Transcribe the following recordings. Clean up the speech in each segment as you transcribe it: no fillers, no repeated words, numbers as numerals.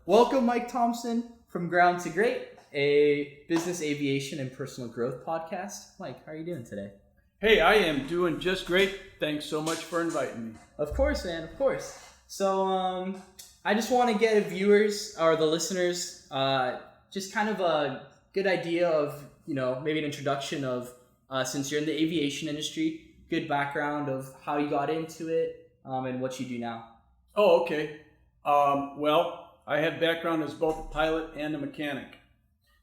Welcome, Mike Thompson from Ground to Great, a business aviation and personal growth podcast. Mike, how are you doing today? Hey, I am doing just great. Thanks so much for inviting me. Of course, man, of course. So, I just want to get viewers or the listeners just kind of a good idea of, maybe an introduction of, since you're in the aviation industry, good background of how you got into it and what you do now. Oh, okay. Well, I have background as both a pilot and a mechanic.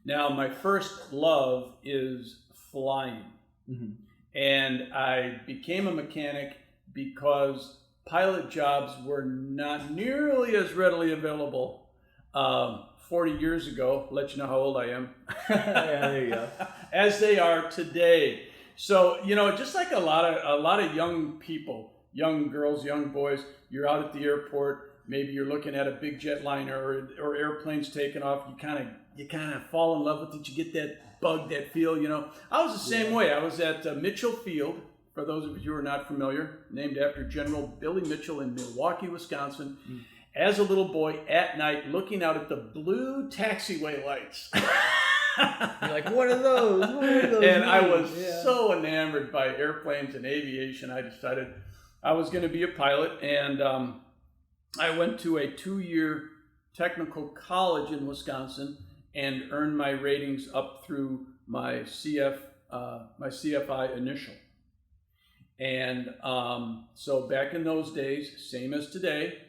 Now, my first love is flying. Mm-hmm. And I became a mechanic because pilot jobs were not nearly as readily available 40 years ago. Let you know how old I am. Yeah, there you go. As they are today. So, just like a lot of young people, young girls, young boys, you're out at the airport, maybe you're looking at a big jetliner or airplanes taking off, you kind of fall in love with it, you get that bug, that feel, I was the same way. I was at Mitchell Field, for those of you who are not familiar, named after General Billy Mitchell in Milwaukee, Wisconsin, as a little boy at night looking out at the blue taxiway lights. You're like, what are those? And I was so enamored by airplanes and aviation, I decided I was going to be a pilot. And I went to a 2-year technical college in Wisconsin and earned my ratings up through my CFI initial. And so back in those days, same as today,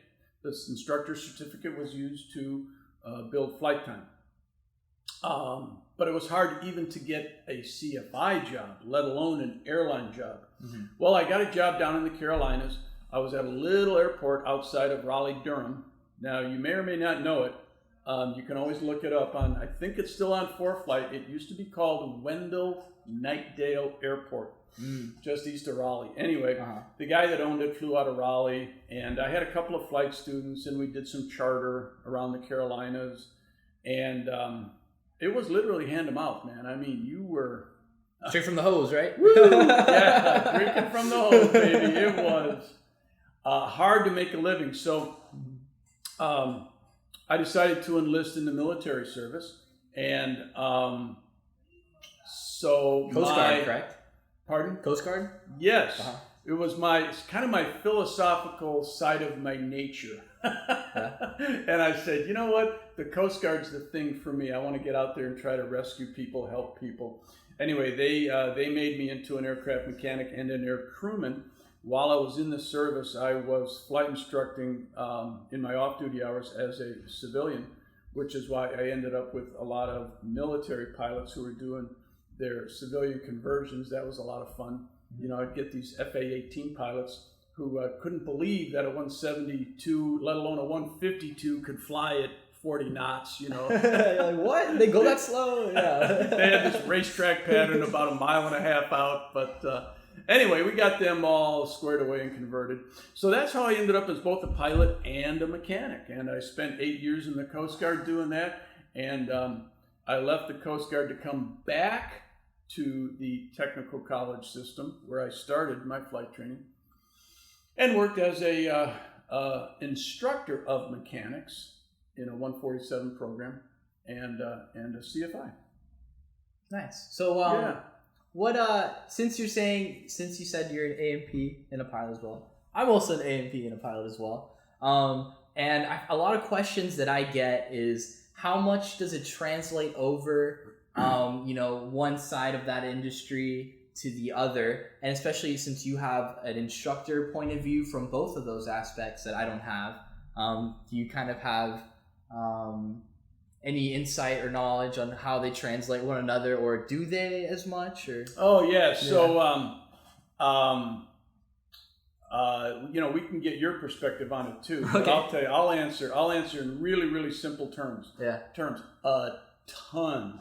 this instructor certificate was used to build flight time. But it was hard even to get a CFI job, let alone an airline job. Mm-hmm. Well, I got a job down in the Carolinas. I was at a little airport outside of Raleigh-Durham. Now, you may or may not know it. You can always look it up on, I think it's still on ForeFlight. It used to be called Wendell-Knightdale Airport, just east of Raleigh. Anyway, The guy that owned it flew out of Raleigh, and I had a couple of flight students, and we did some charter around the Carolinas. And it was literally hand to mouth, man. I mean, you were... straight from the hose, right? Woo! Yeah, drinking from the hose, baby. It was hard to make a living. So I decided to enlist in the military service. And so Coast Guard, correct? Pardon? Coast Guard? Yes. It was it's kind of my philosophical side of my nature. And I said, you know what? The Coast Guard's the thing for me. I want to get out there and try to rescue people, help people. Anyway, they made me into an aircraft mechanic and an air crewman. While I was in the service, I was flight instructing in my off-duty hours as a civilian, which is why I ended up with a lot of military pilots who were doing their civilian conversions. That was a lot of fun. I'd get these FA-18 pilots who couldn't believe that a 172, let alone a 152, could fly at 40 knots, You're like, what? They go that slow? Yeah. They had this racetrack pattern about 1.5 miles out. But anyway, we got them all squared away and converted. So that's how I ended up as both a pilot and a mechanic. And I spent 8 years in the Coast Guard doing that. And I left the Coast Guard to come back to the technical college system where I started my flight training and worked as a instructor of mechanics in a 147 program and a CFI. Nice. So what since you said you're an A&P and a pilot as well, I'm also an A&P and a pilot as well. And a lot of questions that I get is how much does it translate over one side of that industry to the other, and especially since you have an instructor point of view from both of those aspects that I don't have, do you kind of have any insight or knowledge on how they translate one another, or do they as much? Or So we can get your perspective on it too. But I'll tell you, I'll answer in really, really simple terms. A ton,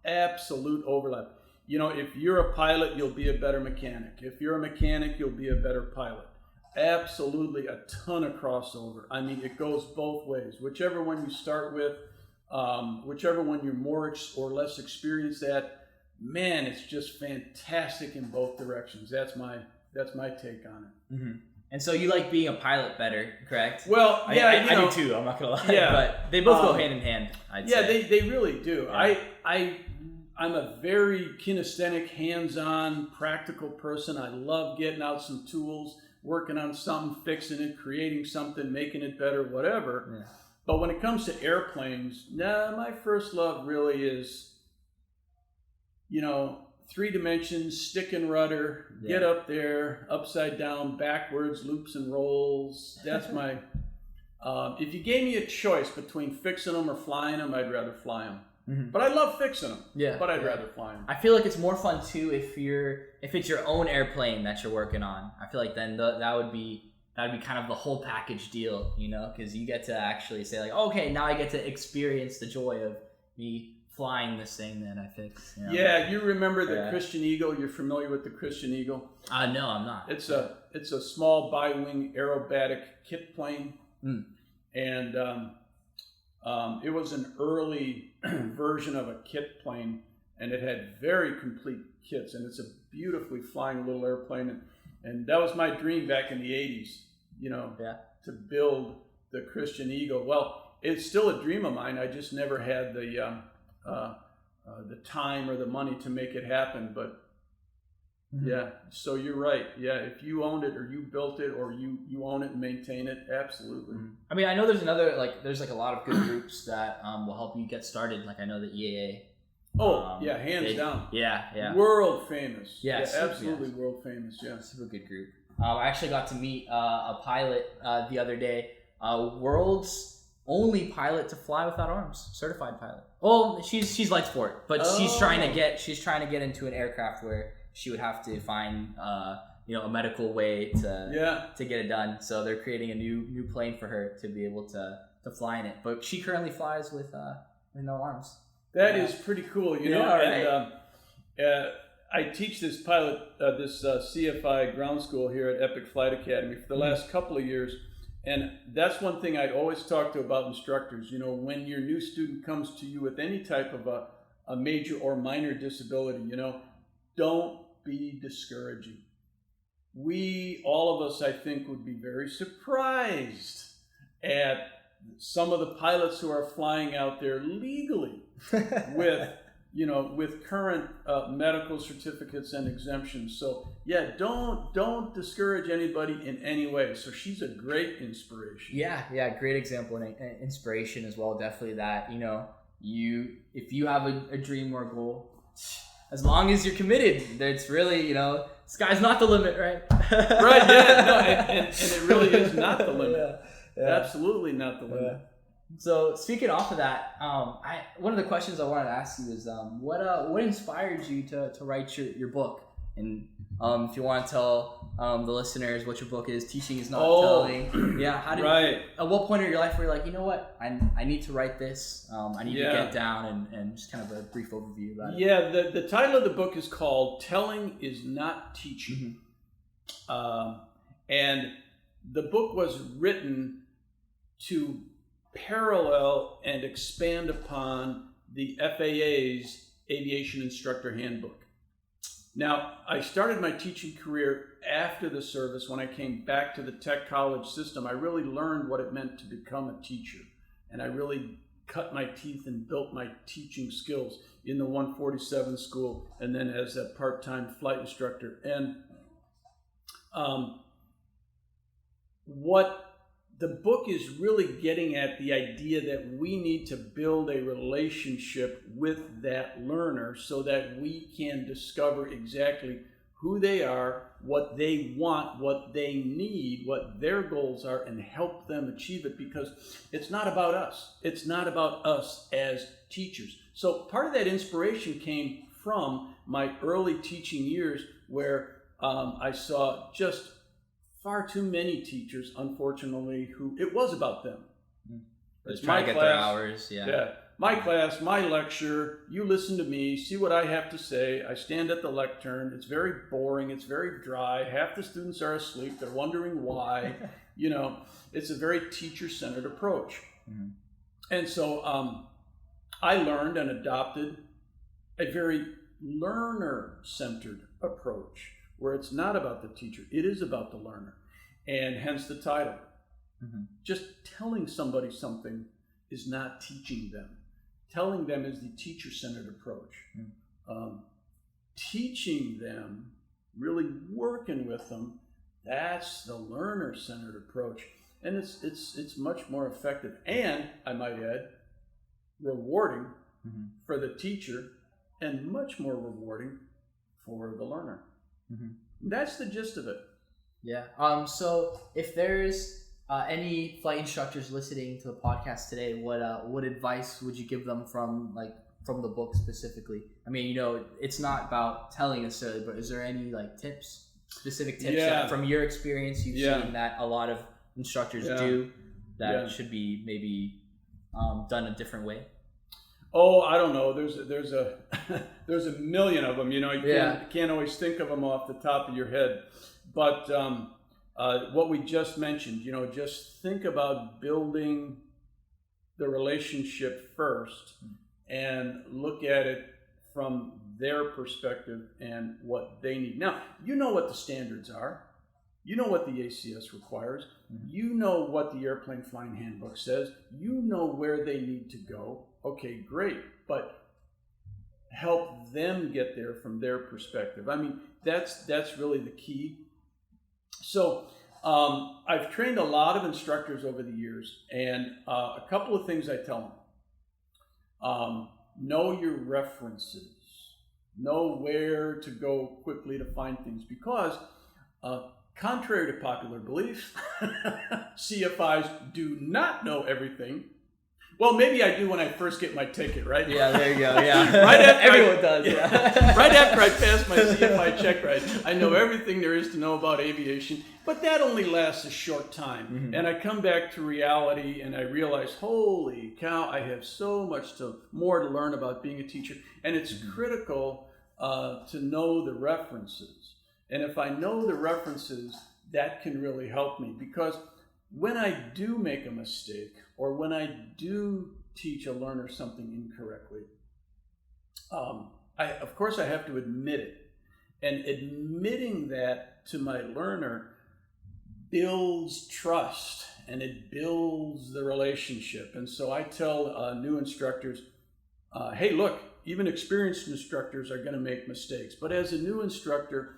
absolute overlap. If you're a pilot, you'll be a better mechanic. If you're a mechanic, you'll be a better pilot. Absolutely a ton of crossover. I mean, it goes both ways. Whichever one you start with, whichever one you're more or less experienced at, man, it's just fantastic in both directions. That's my take on it. Mm-hmm. And so you like being a pilot better, correct? Well, yeah, I do too. I'm not gonna lie. Yeah, but they both go hand in hand. I'd say. They really do. Yeah. I'm a very kinesthetic, hands-on, practical person. I love getting out some tools, working on something, fixing it, creating something, making it better, whatever. Yeah. But when it comes to airplanes, my first love really is, 3 dimensions, stick and rudder, get up there, upside down, backwards, loops and rolls. That's my, if you gave me a choice between fixing them or flying them, I'd rather fly them. Mm-hmm. But I love fixing them. Yeah, but I'd rather fly them. I feel like it's more fun too if it's your own airplane that you're working on. I feel like then that would be kind of the whole package deal, because you get to actually say like, okay, now I get to experience the joy of me flying this thing that I fixed. Yeah, you remember the Christian Eagle? You're familiar with the Christian Eagle? No, I'm not. It's a small bi-wing aerobatic kit plane, and it was an early version of a kit plane, and it had very complete kits, and it's a beautifully flying little airplane, and that was my dream back in the 80s, to build the Christian Eagle. Well, it's still a dream of mine. I just never had the time or the money to make it happen. But so you're right. Yeah, if you owned it or you built it or you own it and maintain it, absolutely. I mean, I know there's there's a lot of good groups that will help you get started. Like I know the EAA. Hands down. Yeah. World famous. Yeah, absolutely world famous. Yeah, super good group. I actually got to meet a pilot the other day. World's only pilot to fly without arms, certified pilot. Well, she's light sport, but she's trying to get into an aircraft where she would have to find a medical way to get it done. So they're creating a new plane for her to be able to fly in it. But she currently flies with no arms. That is pretty cool, Right. And I teach this pilot, this CFI ground school here at Epic Flight Academy for the last couple of years. And that's one thing I'd always talk to about instructors. When your new student comes to you with any type of a major or minor disability, don't be discouraging. All of us, I think, would be very surprised at some of the pilots who are flying out there legally with current medical certificates and exemptions. So don't discourage anybody in any way. So she's a great inspiration. Yeah, great example and inspiration as well. Definitely that, if you have a dream or a goal, as long as you're committed, it's really, sky's not the limit, right? Right, yeah, no, and it really is not the limit. Yeah. Absolutely not the limit. Yeah. So speaking off of that, one of the questions I wanted to ask you is what inspired you to write your book? And if you want to tell the listeners what your book is, Teaching is Not Telling. Yeah, at what point in your life were you like, you know what, I need to write this, I need to get down and just kind of a brief overview about it. Yeah, the title of the book is called Telling is Not Teaching. And the book was written to parallel and expand upon the FAA's Aviation Instructor Handbook. Now, I started my teaching career after the service. When I came back to the tech college system, I really learned what it meant to become a teacher. And I really cut my teeth and built my teaching skills in the 147 school and then as a part-time flight instructor. And what the book is really getting at the idea that we need to build a relationship with that learner so that we can discover exactly who they are, what they want, what they need, what their goals are, and help them achieve it, because it's not about us. It's not about us as teachers. So part of that inspiration came from my early teaching years where I saw just far too many teachers, unfortunately, who it was about them. It's my class, their hours, my class, my lecture, you listen to me, see what I have to say. I stand at the lectern. It's very boring. It's very dry. Half the students are asleep. They're wondering why. It's a very teacher-centered approach. And so I learned and adopted a very learner-centered approach, where it's not about the teacher, it is about the learner. and hence the title. Just telling somebody something is not teaching them. Telling them is the teacher-centered approach. Teaching them, really working with them, that's the learner-centered approach. And it's much more effective, and I might add, rewarding for the teacher, and much more rewarding for the learner. That's the gist of it. Yeah. So if there's any flight instructors listening to the podcast today, what advice would you give them from the book specifically? I mean, you know, it's not about telling necessarily, but is there any specific tips that from your experience you've seen that a lot of instructors do that should be maybe done a different way? Oh, I don't know. There's a there's a million of them. You know, you can't always think of them off the top of your head. But what we just mentioned, you know, just think about building the relationship first and look at it from their perspective and what they need. Now, you know what the standards are. You know what the ACS requires. You know what the airplane flying handbook says. You know where they need to go. Okay, great. But help them get there from their perspective. I mean, that's really the key. So I've trained a lot of instructors over the years, and a couple of things I tell them. Know your references. Know where to go quickly to find things, because contrary to popular belief, CFIs do not know everything. Well, maybe I do when I first get my ticket, right? Yeah, there you go. Yeah, everyone does. Yeah. Right after I pass my CFI check ride, I know everything there is to know about aviation, but that only lasts a short time. And I come back to reality, and I realize, holy cow, I have so much more to learn about being a teacher, and it's critical to know the references. And if I know the references, that can really help me, because when I do make a mistake, or when I do teach a learner something incorrectly, of course I have to admit it. And admitting that to my learner builds trust, and it builds the relationship. And so I tell new instructors, hey, look, even experienced instructors are going to make mistakes. But as a new instructor,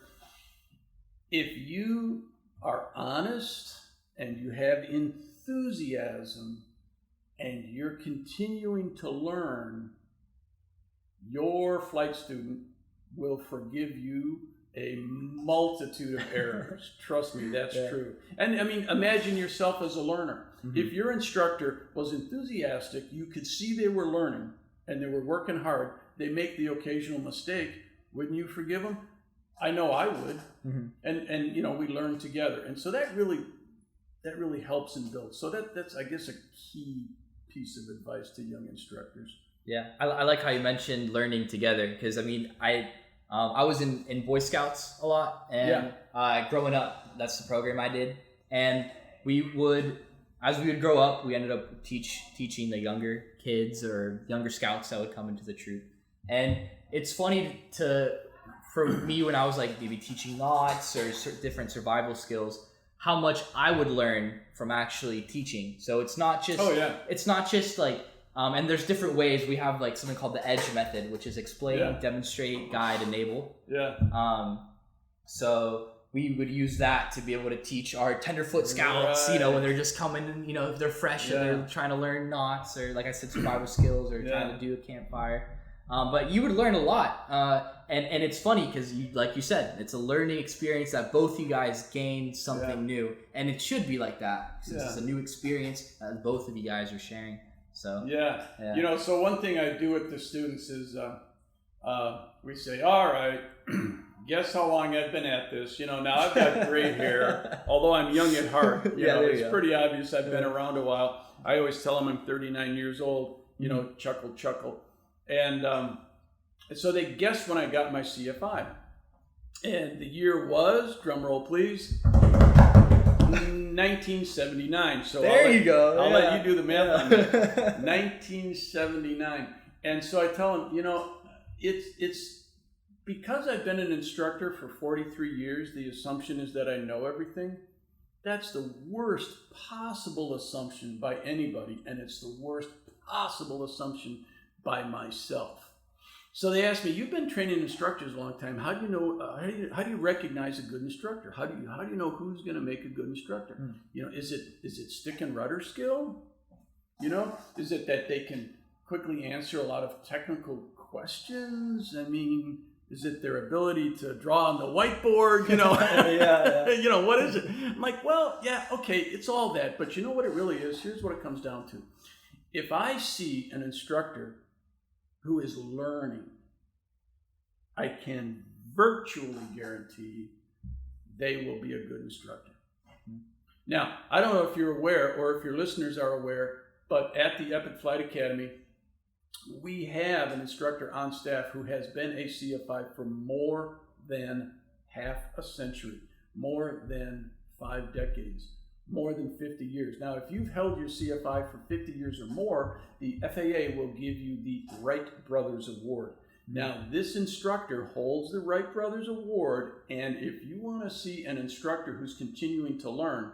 if you are honest and you have enthusiasm and you're continuing to learn, your flight student will forgive you a multitude of errors. Trust me, that's true. And I mean, imagine yourself as a learner. If your instructor was enthusiastic, you could see they were learning and they were working hard, they make the occasional mistake, wouldn't you forgive them? I know I would. And you know, we learn together. And so that really helps and builds. So that's, I guess, a key piece of advice to young instructors. Yeah, I like how you mentioned learning together, because I mean, I was in Boy Scouts a lot, and growing up, that's the program I did. And as we would grow up, we ended up teaching the younger kids or younger scouts that would come into the troop. And it's funny for me, when I was like maybe teaching knots or different survival skills, how much I would learn from actually teaching. So it's not just it's not just like and there's different ways. We have like something called the EDGE method, which is explain, demonstrate, guide, enable. So we would use that to be able to teach our tenderfoot scouts, you know, when they're just coming and, you know, if they're fresh and they're trying to learn knots, or like I said, survival skills, or trying to do a campfire. But you would learn a lot. And it's funny because, like you said, it's a learning experience that both you guys gain something new. And it should be like that, since it's a new experience that both of you guys are sharing. So you know, so one thing I do with the students is we say, all right, guess how long I've been at this. You know, now I've got gray hair, although I'm young at heart. You know, it's pretty obvious I've been around a while. I always tell them I'm 39 years old, you know, chuckle. And so they guessed when I got my CFI. And the year was, drum roll please, 1979. So there you go. I'll let you do the math on that. 1979. And so I tell them, you know, it's because I've been an instructor for 43 years, the assumption is that I know everything. That's the worst possible assumption by anybody, and it's the worst possible assumption by myself. So they asked me, "You've been training instructors a long time. How do you know? How do you recognize a good instructor? How do you know who's going to make a good instructor? Is it stick and rudder skill? Is it that they can quickly answer a lot of technical questions? I mean, is it their ability to draw on the whiteboard? Yeah. What is it?" I'm like, well, yeah, okay, it's all that, but you know what it really is? Here's what it comes down to. If I see an instructor who is learning, I can virtually guarantee they will be a good instructor. Now, I don't know if you're aware or if your listeners are aware, but at the Epic Flight Academy, we have an instructor on staff who has been a CFI for more than half a century, more than 5 decades, more than 50 years. Now, if you've held your CFI for 50 years or more, the FAA will give you the Wright Brothers Award. Now, this instructor holds the Wright Brothers Award, and if you want to see an instructor who's continuing to learn,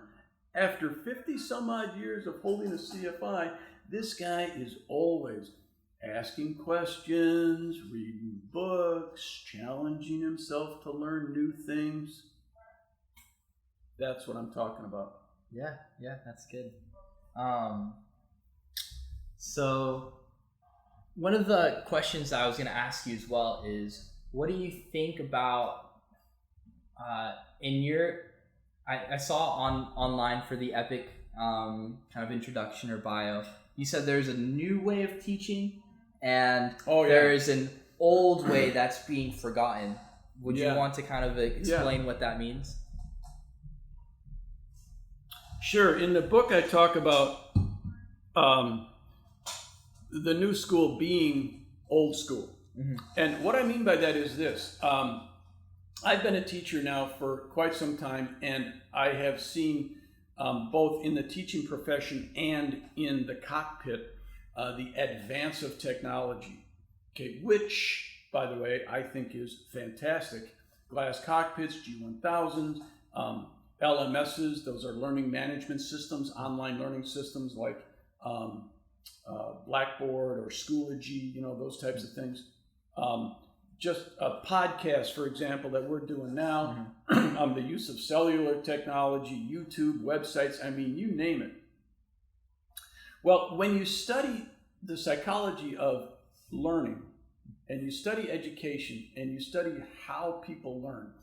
after 50 some odd years of holding a CFI, this guy is always asking questions, reading books, challenging himself to learn new things. That's what I'm talking about. Yeah, that's good. So one of the questions I was going to ask you as well is, what do you think about I saw online for the Epic kind of introduction or bio, you said there's a new way of teaching and there's an old way that's being forgotten. Would you want to kind of explain what that means? Sure. In the book, I talk about the new school being old school. Mm-hmm. And what I mean by that is this. I've been a teacher now for quite some time, and I have seen both in the teaching profession and in the cockpit the advance of technology, which, by the way, I think is fantastic. Glass cockpits, G1000s, LMSs, those are learning management systems, online learning systems like Blackboard or Schoology, those types of things. Just a podcast, for example, that we're doing now, the use of cellular technology, YouTube, websites, I mean, you name it. Well, when you study the psychology of learning, and you study education, and you study how people learn,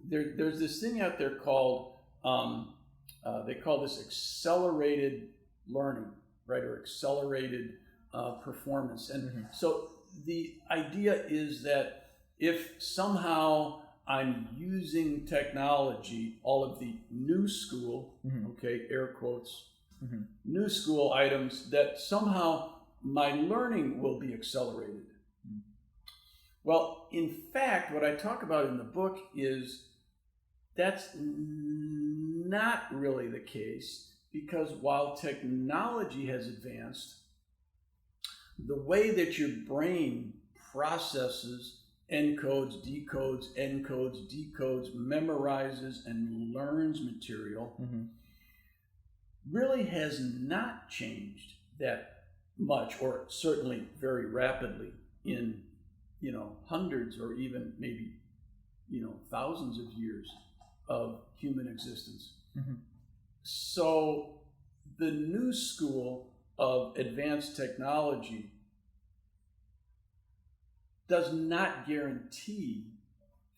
there's this thing out there called, they call this accelerated learning, right, or accelerated performance. And so the idea is that if somehow I'm using technology, all of the new school, air quotes, new school items, that somehow my learning will be accelerated. Well, in fact, what I talk about in the book is that's not really the case, because while technology has advanced, the way that your brain processes, encodes, decodes, memorizes, and learns material really has not changed that much, or certainly very rapidly in hundreds or even maybe thousands of years of human existence. So the new school of advanced technology does not guarantee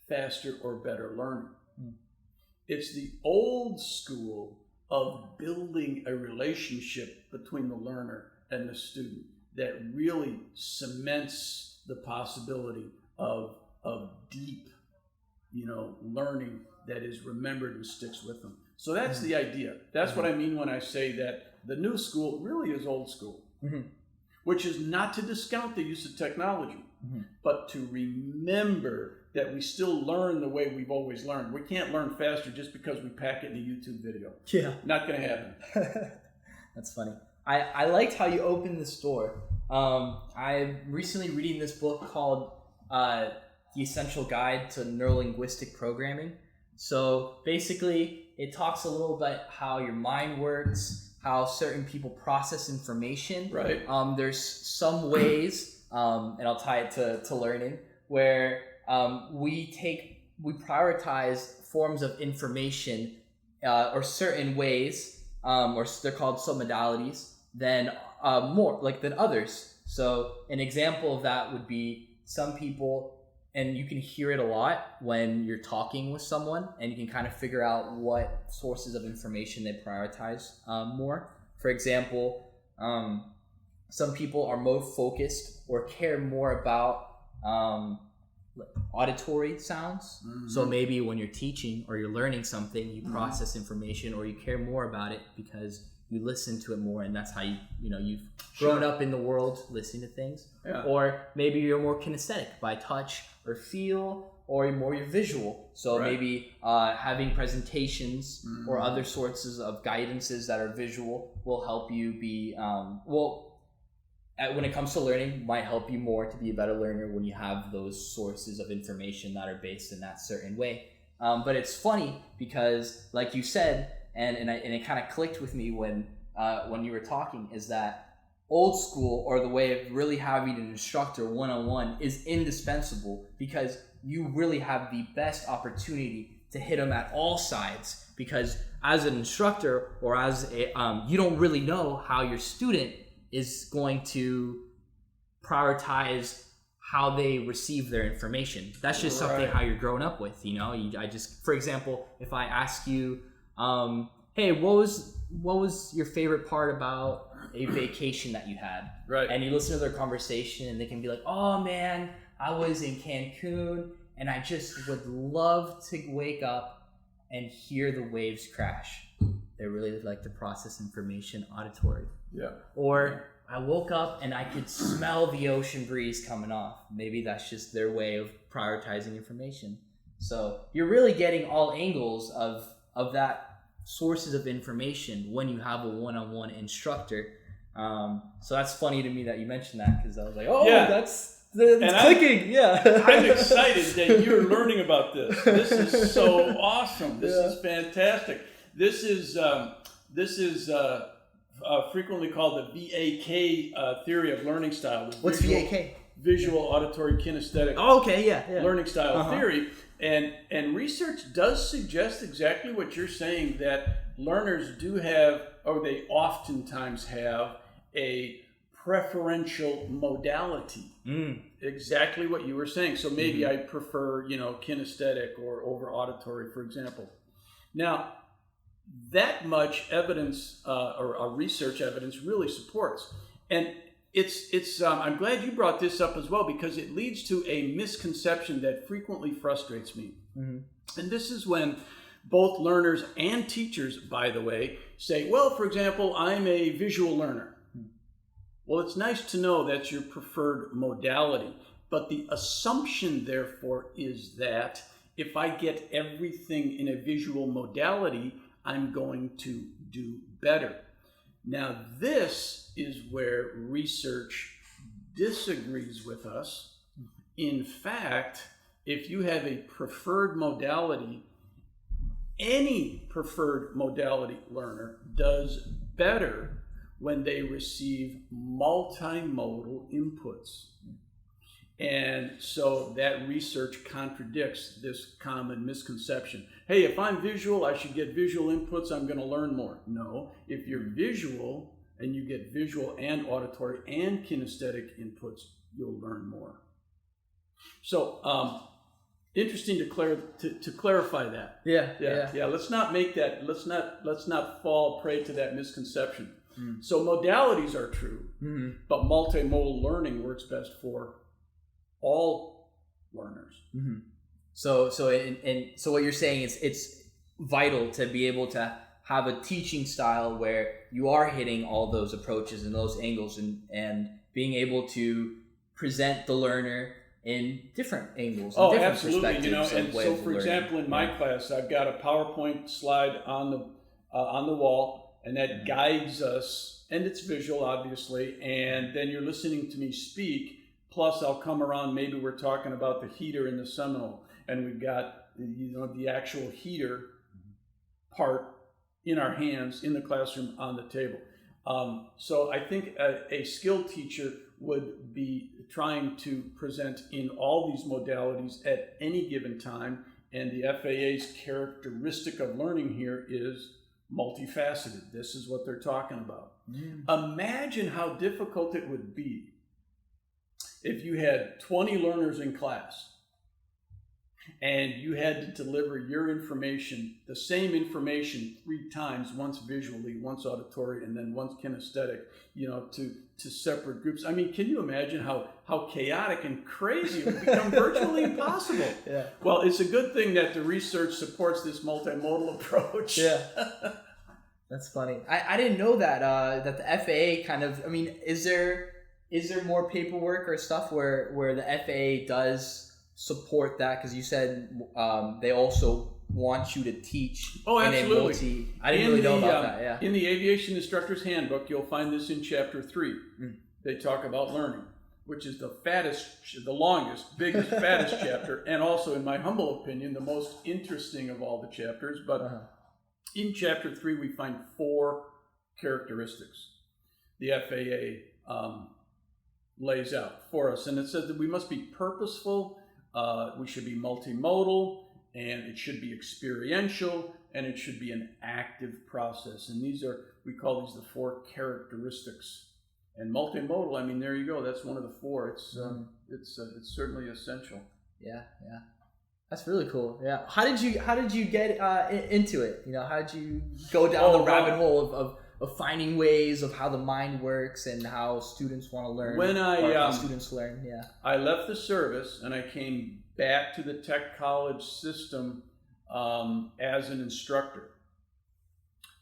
faster or better learning. It's the old school of building a relationship between the learner and the student that really cements the possibility of deep, learning that is remembered and sticks with them. So that's the idea. That's what I mean when I say that the new school really is old school, which is not to discount the use of technology, but to remember that we still learn the way we've always learned. We can't learn faster just because we pack it in a YouTube video. Yeah. Not going to happen. That's funny. I liked how you opened this door. I'm recently reading this book called The Essential Guide to Neurolinguistic Programming. So basically, it talks a little bit how your mind works, how certain people process information. Right. There's some ways, and I'll tie it to learning, where we prioritize forms of information or certain ways, or they're called submodalities, than others. So an example of that would be some people, and you can hear it a lot when you're talking with someone, and you can kind of figure out what sources of information they prioritize more. For example, some people are more focused or care more about auditory sounds. Mm-hmm. So maybe when you're teaching or you're learning something, you process information, or you care more about it because you listen to it more, and that's how you've grown up in the world listening to things. Yeah. Or maybe you're more kinesthetic by touch or feel, or you're visual. So maybe having presentations or other sources of guidances that are visual will help you be when it comes to learning, might help you more to be a better learner when you have those sources of information that are based in that certain way. But it's funny because, like you said, and it kind of clicked with me when you were talking, is that old school, or the way of really having an instructor one-on-one, is indispensable, because you really have the best opportunity to hit them at all sides. Because as an instructor, or as a you don't really know how your student is going to prioritize how they receive their information. That's just something how you're growing up with, for example, if I ask you, hey, what was your favorite part about a vacation that you had? Right. And you listen to their conversation, and they can be like, oh man, I was in Cancun, and I just would love to wake up and hear the waves crash. They really like to process information auditory. Yeah. Or I woke up and I could smell the ocean breeze coming off. Maybe that's just their way of prioritizing information. So you're really getting all angles of that sources of information when you have a one-on-one instructor. So that's funny to me that you mentioned that, because I was like, that's clicking. I'm excited that you're learning about this. This is so awesome. This is fantastic. This is frequently called the VAK theory of learning style. What's VAK? Visual, auditory, kinesthetic. Oh, okay, yeah. Learning style theory. And research does suggest exactly what you're saying, that learners do have, or they oftentimes have, a preferential modality. Exactly what you were saying. So maybe I prefer, kinesthetic or over auditory, for example. Now, that much evidence or research evidence really supports. And it's I'm glad you brought this up as well, because it leads to a misconception that frequently frustrates me. And this is when both learners and teachers, by the way, say, well, for example, I'm a visual learner. Well, it's nice to know that's your preferred modality, but the assumption, therefore, is that if I get everything in a visual modality, I'm going to do better. Now, this is where research disagrees with us. In fact, if you have a preferred modality, any preferred modality learner does better when they receive multimodal inputs. And so that research contradicts this common misconception. Hey, if I'm visual, I should get visual inputs, I'm going to learn more. No, if you're visual and you get visual and auditory and kinesthetic inputs, you'll learn more. So, interesting to clarify that. Yeah. Let's not make that. Let's not fall prey to that misconception. So modalities are true, but multimodal learning works best for all learners. So what you're saying is it's vital to be able to have a teaching style where you are hitting all those approaches and those angles, and being able to present the learner in different angles and different perspectives. And so, for example, in my class, I've got a PowerPoint slide on the wall, and that guides us, and it's visual, obviously, and then you're listening to me speak. Plus, I'll come around, maybe we're talking about the heater in the Seminole, and we've got the actual heater part in our hands in the classroom on the table. So I think a skilled teacher would be trying to present in all these modalities at any given time, and the FAA's characteristic of learning here is multifaceted. This is what they're talking about. Imagine how difficult it would be if you had 20 learners in class and you had to deliver your information, the same information 3 times, once visually, once auditory, and then once kinesthetic, to separate groups. I mean, can you imagine how chaotic and crazy it would become? Virtually impossible. Yeah. Well, it's a good thing that the research supports this multimodal approach. Yeah. That's funny. I didn't know that that the FAA kind of, I mean, is there more paperwork or stuff where the FAA does support that? Because you said they also want you to teach. Oh, absolutely. I didn't really know about that. Yeah. In the Aviation Instructor's Handbook, you'll find this in Chapter 3. They talk about learning, which is the longest, biggest, fattest chapter, and also, in my humble opinion, the most interesting of all the chapters. But in Chapter 3, we find 4 characteristics the FAA lays out for us. And it says that we must be purposeful, we should be multimodal, and it should be experiential, and it should be an active process. And we call these the 4 characteristics. And multimodal, I mean, there you go. That's one of the 4. It's certainly essential. Yeah. That's really cool. Yeah. How did you get into it? How did you go down the rabbit hole of finding ways of how the mind works and how students want to learn? How students learn. Yeah. I left the service and I came back to the tech college system as an instructor.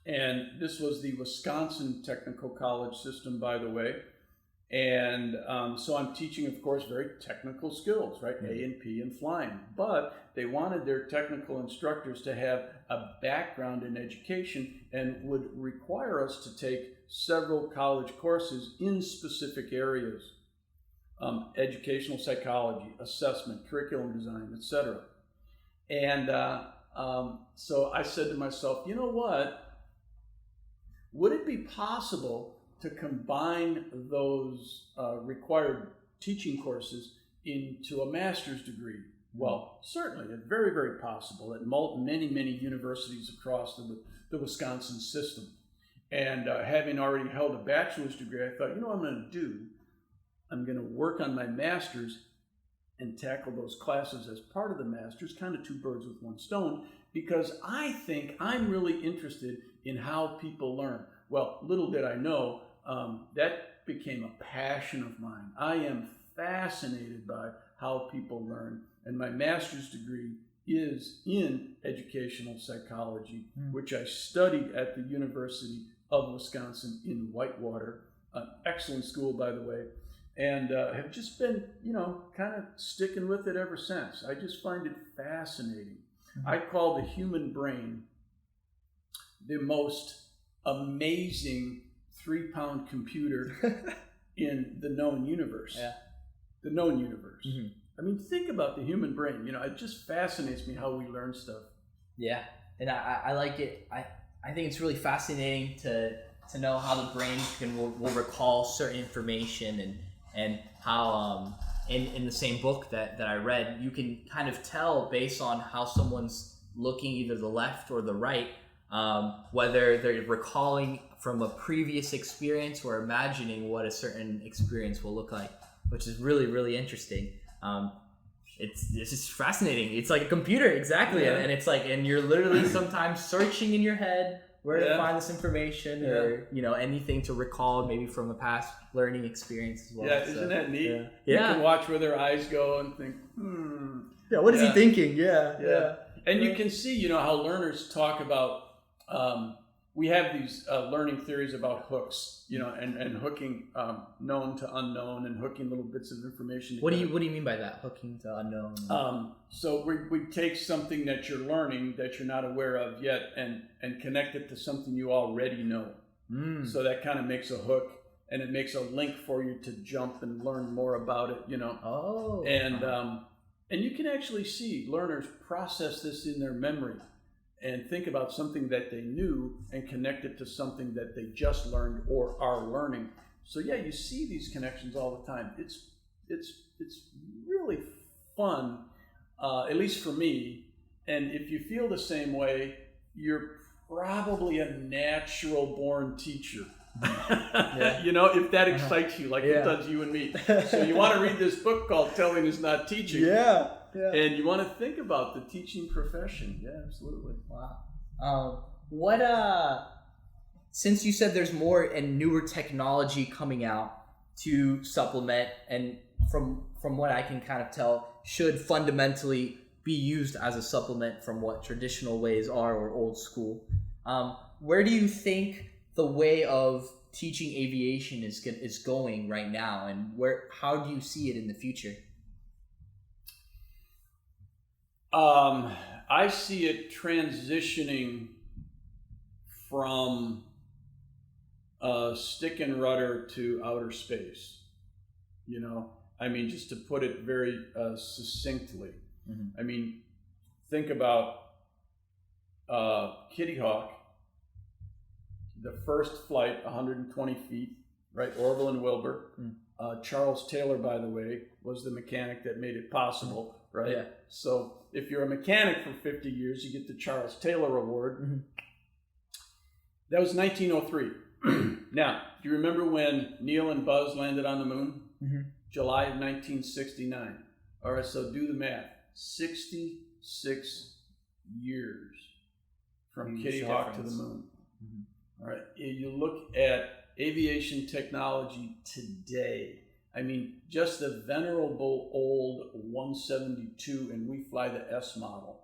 And this was the Wisconsin Technical College system, by the way. And so I'm teaching, of course, very technical skills, right? A and P and flying. But they wanted their technical instructors to have a background in education and would require us to take several college courses in specific areas. Educational psychology, assessment, curriculum design, etc. And so I said to myself, you know what? Would it be possible to combine those required teaching courses into a master's degree? Well, certainly, it's very, very possible at many, many universities across the Wisconsin system. And having already held a bachelor's degree, I thought, what I'm going to do? I'm going to work on my master's and tackle those classes as part of the master's, kind of 2 birds with 1 stone, because I think I'm really interested in how people learn. Well, little did I know, that became a passion of mine. I am fascinated by how people learn, and my master's degree is in educational psychology, which I studied at the University of Wisconsin in Whitewater, an excellent school, by the way, and have just been, kind of sticking with it ever since. I just find it fascinating. I call the human brain the most amazing 3-pound computer in the known universe. Yeah. The known universe. I mean, think about the human brain. It just fascinates me how we learn stuff. Yeah, and I like it. I think it's really fascinating to know how the brain will recall certain information and how in the same book that I read, you can kind of tell based on how someone's looking either the left or the right, whether they're recalling from a previous experience or imagining what a certain experience will look like, which is really, really interesting. It's just fascinating. It's like a computer, exactly. Yeah. And it's like, and you're literally sometimes searching in your head where to find this information or, anything to recall maybe from a past learning experience as well. Yeah, isn't that neat? Yeah. You can watch where their eyes go and think, Yeah, what is he thinking? Yeah. And you can see, how learners talk about, we have these learning theories about hooks, and hooking known to unknown and hooking little bits of information together. What do you mean by that, hooking to unknown? So we take something that you're learning that you're not aware of yet and connect it to something you already know. So that kind of makes a hook, and it makes a link for you to jump and learn more about it, Oh. And And you can actually see learners process this in their memory and think about something that they knew and connect it to something that they just learned or are learning. So yeah, you see these connections all the time. It's really fun, at least for me. And if you feel the same way, you're probably a natural born teacher. Yeah. You know, if that excites you like it does you and me. So you want to read this book called Telling is Not Teaching. Yeah. And you want to think about the teaching profession. Yeah, absolutely. Wow. Since you said there's more and newer technology coming out to supplement, and from what I can kind of tell, should fundamentally be used as a supplement from what traditional ways are or old school, where do you think the way of teaching aviation is going right now, and how do you see it in the future? I see it transitioning from stick and rudder to outer space. You know, I mean, just to put it very succinctly. Mm-hmm. I mean, think about Kitty Hawk, the first flight, 120 feet, right? Orville and Wilbur. Mm. Charles Taylor, by the way, was the mechanic that made it possible, right? Yeah. So if you're a mechanic for 50 years, you get the Charles Taylor Award. Mm-hmm. That was 1903. Now, do you remember when Neil and Buzz landed on the moon? Mm-hmm. July of 1969. All right, so do the math. 66 years from Kitty Hawk to the moon. Mm-hmm. All right, you look at aviation technology today. I mean, just the venerable old 172, and we fly the S model.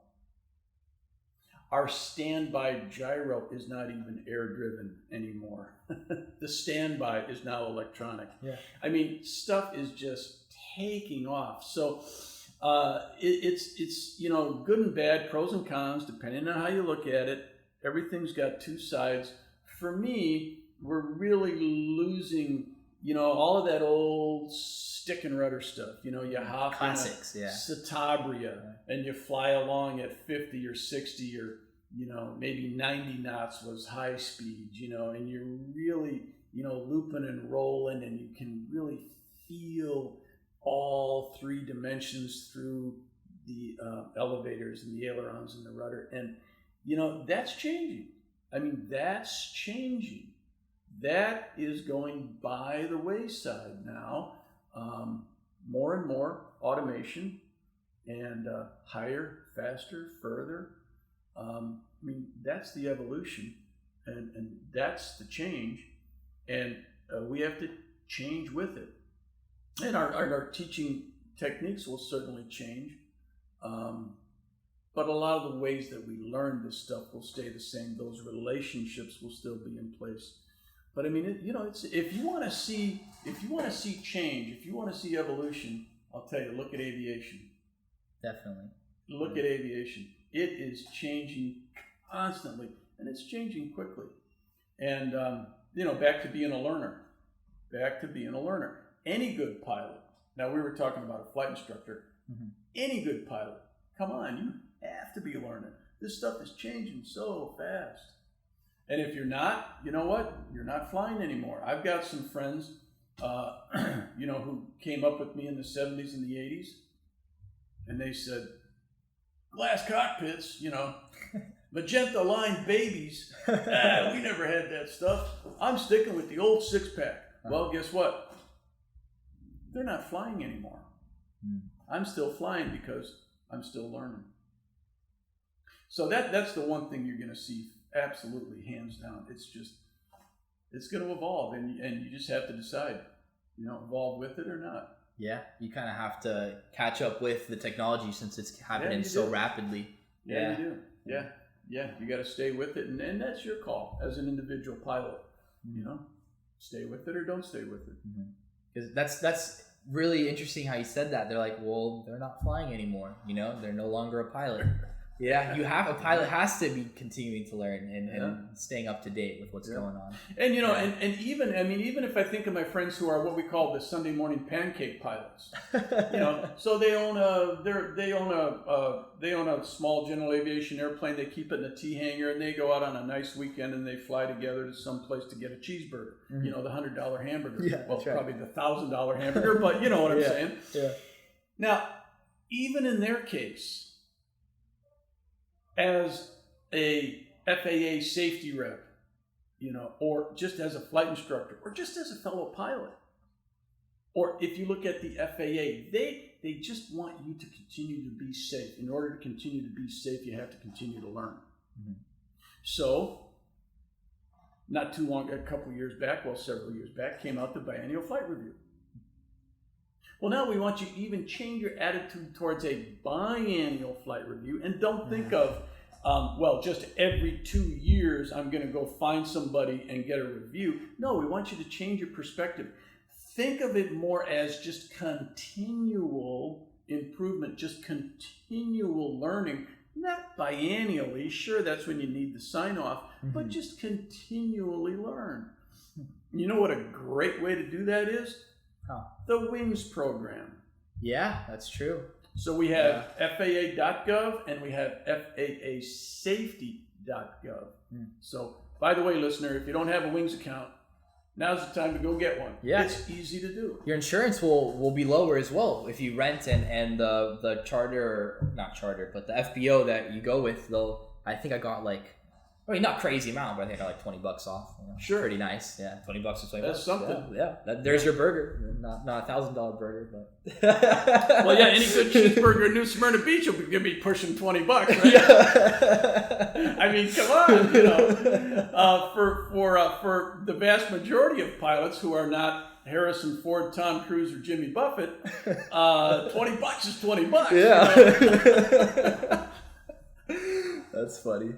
Our standby gyro is not even air-driven anymore. The standby is now electronic. Yeah. I mean, stuff is just taking off. So it's you know, good and bad, pros and cons, depending on how you look at it. Everything's got two sides. For me, we're really losing, you know, all of that old stick and rudder stuff. You know, you hop classics, in a Citabria, and you fly along at 50 or 60 or, you know, maybe 90 knots was high speed, you know, and you're really, you know, looping and rolling, and you can really feel all three dimensions through the elevators and the ailerons and the rudder. And, you know, that's changing. I mean, that's changing. That is going by the wayside now. More and more automation and higher, faster, further. I mean, that's the evolution, and that's the change, and we have to change with it. And our teaching techniques will certainly change, but a lot of the ways that we learn this stuff will stay the same. Those relationships will still be in place. But I mean, you know, it's, if you want to see change, if you want to see evolution, I'll tell you, look at aviation. Definitely. Look at aviation. It is changing constantly, and it's changing quickly. And you know, back to being a learner. Any good pilot. Now, we were talking about a flight instructor. Mm-hmm. Any good pilot. Come on, you have to be learning. This stuff is changing so fast. And if you're not, you know what? You're not flying anymore. I've got some friends, you know, who came up with me in the 70s and the 80s, and they said, glass cockpits, you know, magenta line babies. We never had that stuff. I'm sticking with the old six-pack. Well, guess what? They're not flying anymore. I'm still flying because I'm still learning. So that's the one thing you're going to see. Absolutely, hands down. It's going to evolve, and you just have to decide, you know, evolve with it or not. Yeah, you kind of have to catch up with the technology since it's happening so rapidly. Yeah, you do. Yeah, you got to stay with it, and that's your call as an individual pilot. Mm-hmm. You know, stay with it or don't stay with it. Because that's really interesting how you said that. They're like, well, they're not flying anymore. You know, they're no longer a pilot. Yeah, a pilot has to be continuing to learn and staying up to date with what's going on. And and even if I think of my friends who are what we call the Sunday morning pancake pilots, so they own a small general aviation airplane. They keep it in a T hangar, and they go out on a nice weekend and they fly together to some place to get a cheeseburger. The $100 hamburger. Yeah, well, probably the $1,000 hamburger, but you know what I'm saying. Yeah. Now, even in their case, as a FAA safety rep, or just as a flight instructor, or just as a fellow pilot, or if you look at the FAA, they just want you to continue to be safe. In order to continue to be safe, you have to continue to learn. Mm-hmm. So, not too long, several years back, came out the biennial flight review. Well, now we want you to even change your attitude towards a biennial flight review, and don't think of, just every 2 years I'm going to go find somebody and get a review. No, we want you to change your perspective. Think of it more as just continual improvement, just continual learning, not biennially. Sure, that's when you need the sign off, but just continually learn. You know what a great way to do that is? The WINGS program. Yeah, that's true. So we have FAA.gov and we have FAAsafety.gov. So, by the way, listener, if you don't have a WINGS account, now's the time to go get one. Yeah. It's easy to do. Your insurance will be lower as well if you rent and the charter, not charter, but the FBO that you go with, I think I got not crazy amount, but I think I got $20 off. Sure. Pretty nice. Yeah, $20 or $20. That's something. Yeah. There's your burger. Not $1,000 burger, but. Well, yeah, any good cheeseburger in New Smyrna Beach will be pushing $20, right? Yeah. I mean, come on, for the vast majority of pilots who are not Harrison Ford, Tom Cruise, or Jimmy Buffett, $20 is $20. Yeah. That's funny.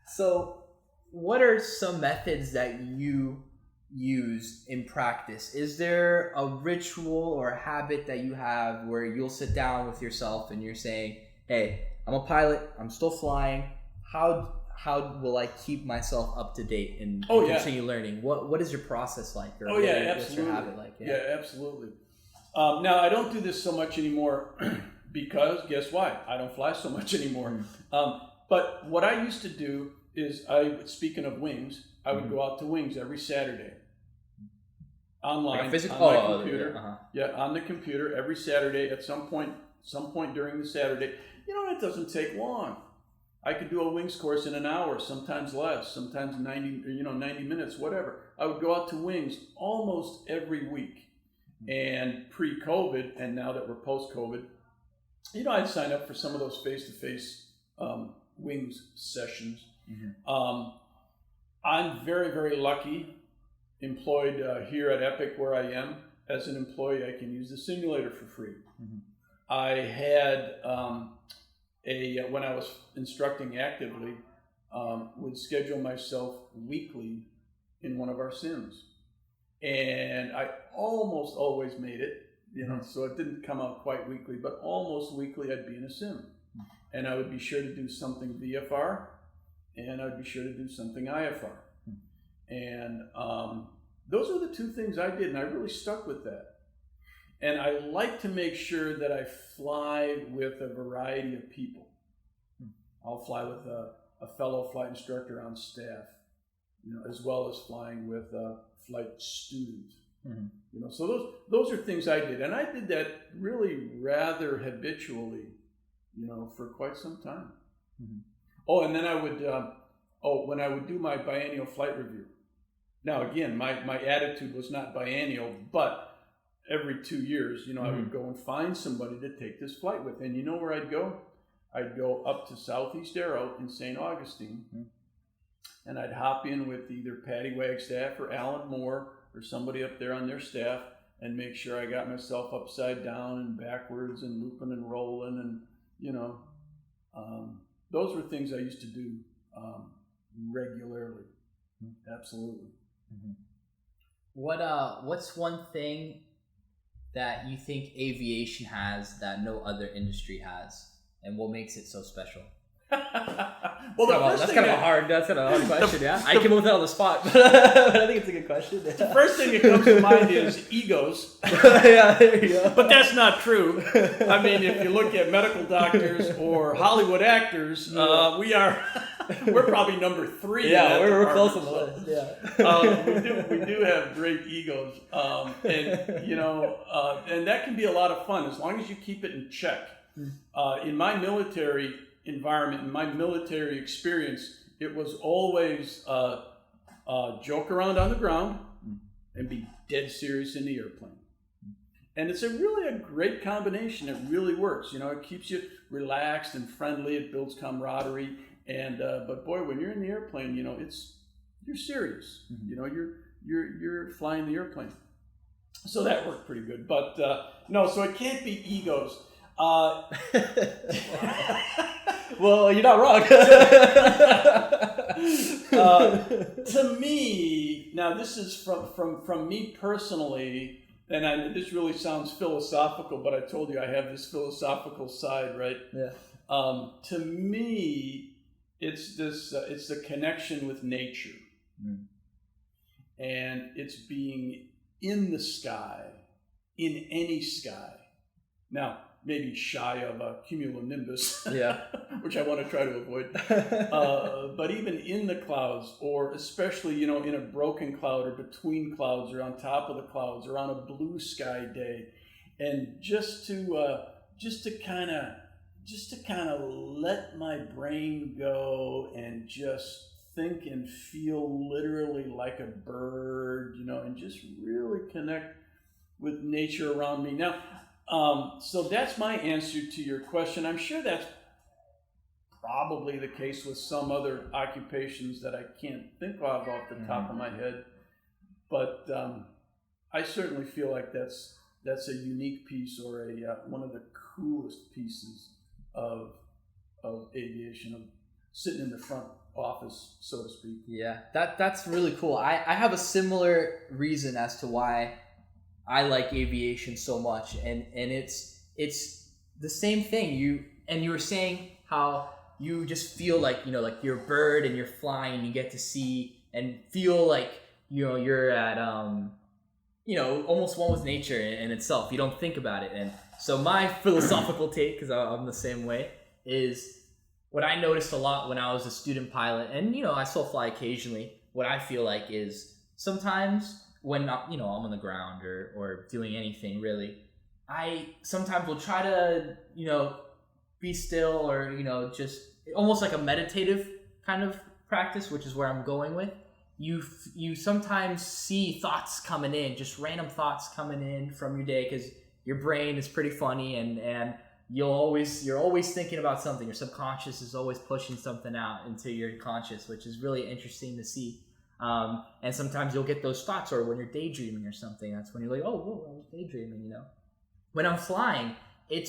So, what are some methods that you use in practice? Is there a ritual or a habit that you have where you'll sit down with yourself and you're saying, hey, I'm a pilot, I'm still flying, how will I keep myself up to date and continue learning? What is your process like? Or absolutely. What's your habit like? Yeah, absolutely. Now, I don't do this so much anymore because, guess why? I don't fly so much anymore. But what I used to do is, speaking of WINGS, I would go out to WINGS every Saturday. Online, on my computer. On the computer every Saturday at some point during the Saturday. It doesn't take long. I could do a WINGS course in an hour, sometimes less, sometimes 90 minutes, whatever. I would go out to WINGS almost every week. And pre-COVID, and now that we're post-COVID, I'd sign up for some of those face-to-face WINGS sessions. I'm very, very lucky, employed here at Epic where I am. As an employee, I can use the simulator for free. I had when I was instructing actively, would schedule myself weekly in one of our sims. And I almost always made it, so it didn't come out quite weekly, but almost weekly I'd be in a sim. And I would be sure to do something VFR, and I would be sure to do something IFR. And those are the two things I did, and I really stuck with that. And I like to make sure that I fly with a variety of people. I'll fly with a fellow flight instructor on staff, as well as flying with a flight student. So those are things I did, and I did that really rather habitually, for quite some time. And then I would, when I would do my biennial flight review. Now again, my attitude was not biennial, but every 2 years, I would go and find somebody to take this flight with. And you know where I'd go? I'd go up to Southeast Aero in St. Augustine, and I'd hop in with either Patty Wagstaff or Alan Moore or somebody up there on their staff and make sure I got myself upside down and backwards and looping and rolling. And, those were things I used to do regularly. Absolutely. What's one thing that you think aviation has that no other industry has? and what makes it so special? Well, that's kind of a hard question. Yeah, I came up with it on the spot, but I think it's a good question. Yeah. The first thing that comes to mind is egos. Yeah, there you go. But that's not true. I mean, if you look at medical doctors or Hollywood actors, we're probably number 3. Yeah, we're close on the list. Yeah, we do have great egos, and that can be a lot of fun as long as you keep it in check. In my military environment, in my military experience, it was always joke around on the ground and be dead serious in the airplane. And it's really a great combination. It really works. It keeps you relaxed and friendly. It builds camaraderie. And but boy, when you're in the airplane, you're serious. You're flying the airplane. So that worked pretty good. But no, so it can't be egos. Well, you're not wrong. To me, now this is from me personally, and this really sounds philosophical, but I told you I have this philosophical side, right? Yeah. To me, it's the connection with nature, and it's being in the sky, in any sky. Now, maybe shy of a cumulonimbus, which I want to try to avoid. But even in the clouds, or especially, in a broken cloud or between clouds or on top of the clouds or on a blue sky day, and just to kind of let my brain go and just think and feel literally like a bird, and just really connect with nature around me. Now, so that's my answer to your question. I'm sure that's probably the case with some other occupations that I can't think of off the top of my head, but I certainly feel like that's a unique piece, or one of the coolest pieces of aviation, of sitting in the front office, so to speak. Yeah, that's really cool. I have a similar reason as to why I like aviation so much, and it's the same thing. You were saying how you just feel like like you're a bird and you're flying. You get to see and feel like you're at almost one with nature in itself. You don't think about it. And so my philosophical take, because I'm the same way, is what I noticed a lot when I was a student pilot, and I still fly occasionally. What I feel like is sometimes when I'm on the ground or doing anything really, I sometimes will try to be still, or just almost like a meditative kind of practice, which is where I'm going with. You sometimes see thoughts coming in, just random thoughts coming in from your day, because your brain is pretty funny, and you're always thinking about something. Your subconscious is always pushing something out into your conscious, which is really interesting to see. And sometimes you'll get those thoughts, or when you're daydreaming or something, that's when you're like, oh, whoa, I was daydreaming, When I'm flying, it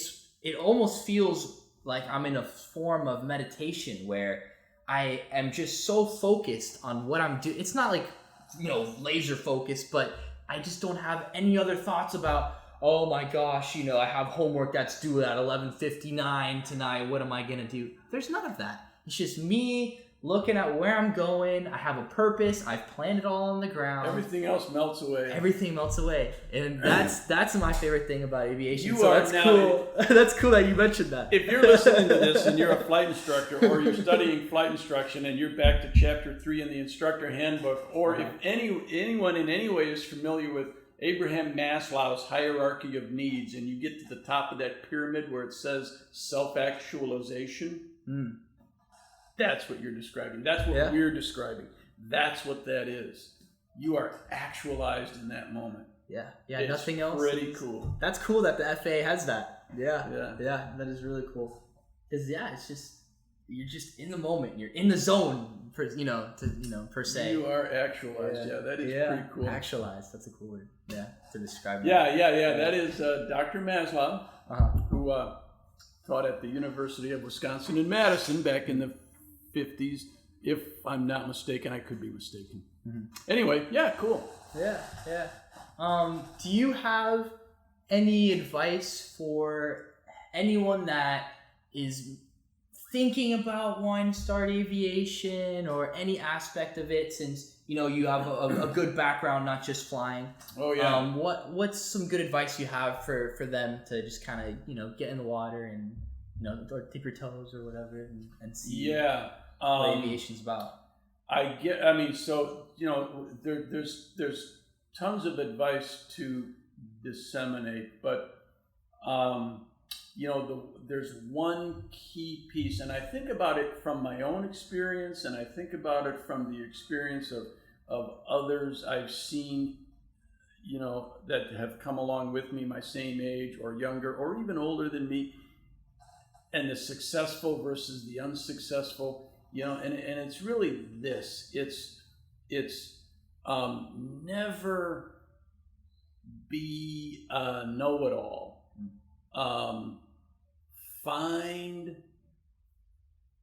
almost feels like I'm in a form of meditation where I am just so focused on what I'm doing. It's not like, laser focused, but I just don't have any other thoughts about, oh my gosh, I have homework that's due at 11:59 tonight. What am I going to do? There's none of that. It's just me looking at where I'm going. I have a purpose. I've planned it all on the ground. Everything else melts away. Everything melts away. And that's my favorite thing about aviation. That's cool. That's cool that you mentioned that. If you're listening to this and you're a flight instructor, or you're studying flight instruction and you're back to chapter 3 in the Instructor Handbook, or if anyone in any way is familiar with Abraham Maslow's hierarchy of needs, and you get to the top of that pyramid where it says self-actualization, that's what you're describing. That's what we're describing. That's what that is. You are actualized in that moment. Yeah, it's nothing else. Pretty cool. That's cool that the FAA has that. Yeah, that is really cool. Because it's just, you're just in the moment. You're in the zone, per se. You are actualized. Yeah, that is pretty cool. Actualized. That's a cool word. Yeah, to describe it. Yeah. That is Dr. Maslow, who taught at the University of Wisconsin in Madison back in the 50s. If I'm not mistaken, I could be mistaken. Anyway, cool. Yeah. Do you have any advice for anyone that is thinking about wanting to start aviation or any aspect of it, since you have a good background, not just flying? Oh yeah. What's some good advice you have for them to just kind of get in the water and or dip your toes or whatever and see what aviation's about? So there's tons of advice to disseminate, but there's one key piece, and I think about it from my own experience, and I think about it from the experience of others I've seen, that have come along with me, my same age or younger or even older than me, and the successful versus the unsuccessful, and it's really this. It's never be a know-it-all. Find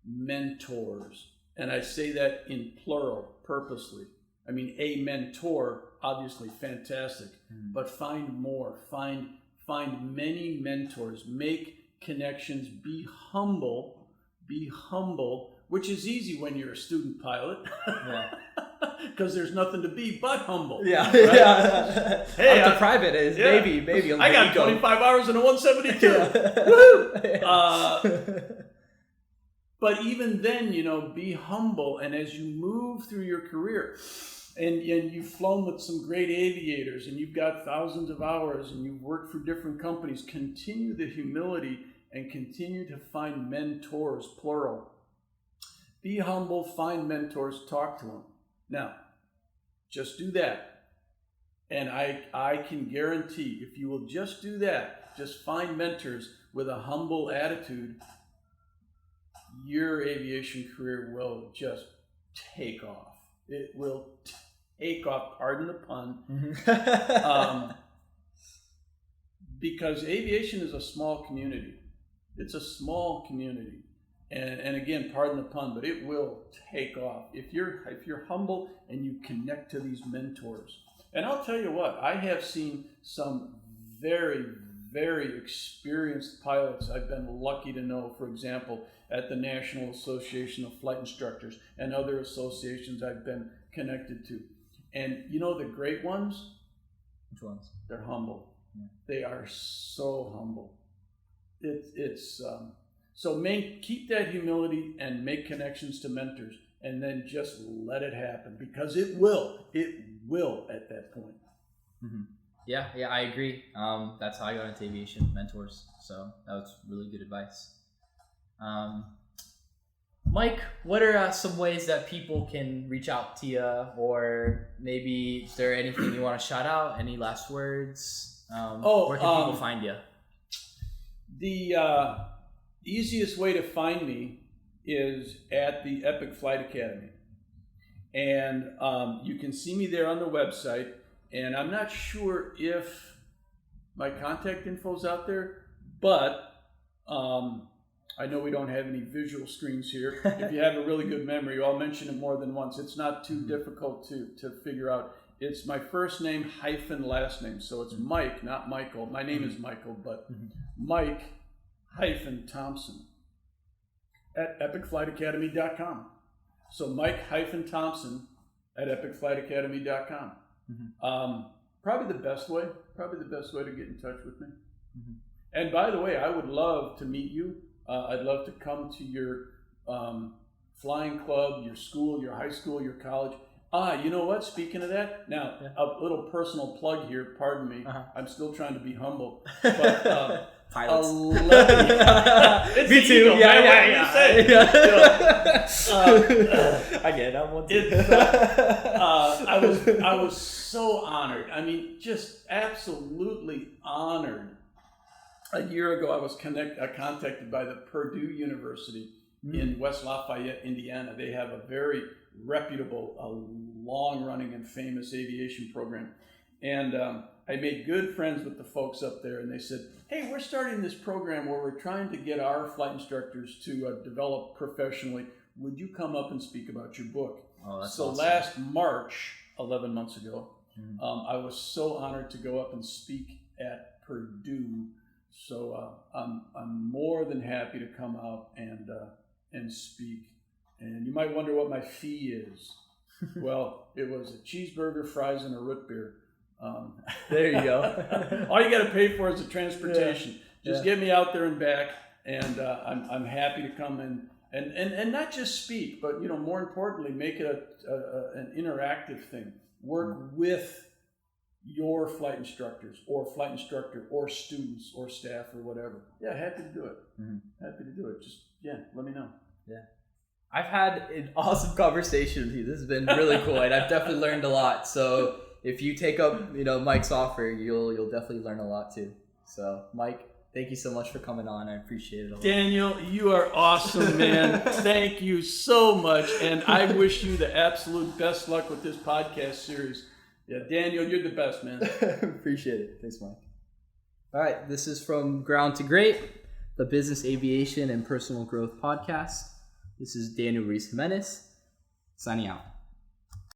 mentors, and I say that in plural purposely. I mean, a mentor, obviously fantastic, but find more. Find many mentors. Make connections. Be humble. Which is easy when you're a student pilot. Yeah. Because there's nothing to be but humble. Yeah, right? Yeah. Hey, the private is baby. I got 25 hours in a 172. Yeah. Woohoo! But even then, be humble. And as you move through your career, and you've flown with some great aviators, and you've got thousands of hours, and you've worked for different companies, continue the humility and continue to find mentors, plural. Be humble, find mentors, talk to them. Now, just do that. And I can guarantee, if you will just do that, just find mentors with a humble attitude, your aviation career will just take off. It will take off, pardon the pun, because aviation is a small community. It's a small community. And again, pardon the pun, but it will take off if you're humble and you connect to these mentors. And I'll tell you what, I have seen some very, very experienced pilots I've been lucky to know, for example, at the National Association of Flight Instructors and other associations I've been connected to. And the great ones? Which ones? They're humble. Yeah. They are so humble. So keep that humility and make connections to mentors, and then just let it happen, because it will at that point. Mm-hmm. Yeah, I agree. That's how I got into aviation, mentors. So that was really good advice. Mike, what are some ways that people can reach out to you, or maybe is there anything you want to shout out? Any last words? Where can people find you? The easiest way to find me is at the Epic Flight Academy. And you can see me there on the website. And I'm not sure if my contact info is out there, but I know we don't have any visual screens here. If you have a really good memory, I'll mention it more than once. It's not too difficult to figure out. It's my first name hyphen last name. So it's Mike, not Michael. My name is Michael, but Mike hyphen Thompson at epicflightacademy.com. So Mike hyphen Thompson at epicflightacademy.com. Probably the best way to get in touch with me. And by the way, I would love to meet you. I'd love to come to your flying club, your school, your high school, your college. You know what? Speaking of that, now a little personal plug here. Pardon me. I'm still trying to be humble, but pilots. Me too. Eagle, yeah. I get it. I'm one too. I was so honored. I mean, just absolutely honored. A year ago, I was contacted by the Purdue University in West Lafayette, Indiana. They have a very reputable, long-running and famous aviation program. And I made good friends with the folks up there, and they said, hey, we're starting this program where we're trying to get our flight instructors to develop professionally. Would you come up and speak about your book? So awesome. Last March, 11 months ago, I was so honored to go up and speak at Purdue. So I'm more than happy to come out and speak. And you might wonder what my fee is. Well, it was a cheeseburger, fries, and a root beer. There you go. All you got to pay for is the transportation. Just get me out there and back, and I'm happy to come in and not just speak, but more importantly, make it an interactive thing. Work with your flight instructors or flight instructor or students or staff or whatever. Yeah, happy to do it. Happy to do it. Just let me know. Yeah. I've had an awesome conversation with you. This has been really cool, and I've definitely learned a lot. So if you take up, Mike's offer, you'll definitely learn a lot too. So, Mike, thank you so much for coming on. I appreciate it a lot. Daniel, you are awesome, man. Thank you so much, and I wish you the absolute best luck with this podcast series. Yeah, Daniel, you're the best, man. Appreciate it. Thanks, Mike. All right, this is From Ground to Great, the Business Aviation and Personal Growth Podcast. This is Daniel Ruiz Jimenez, signing out.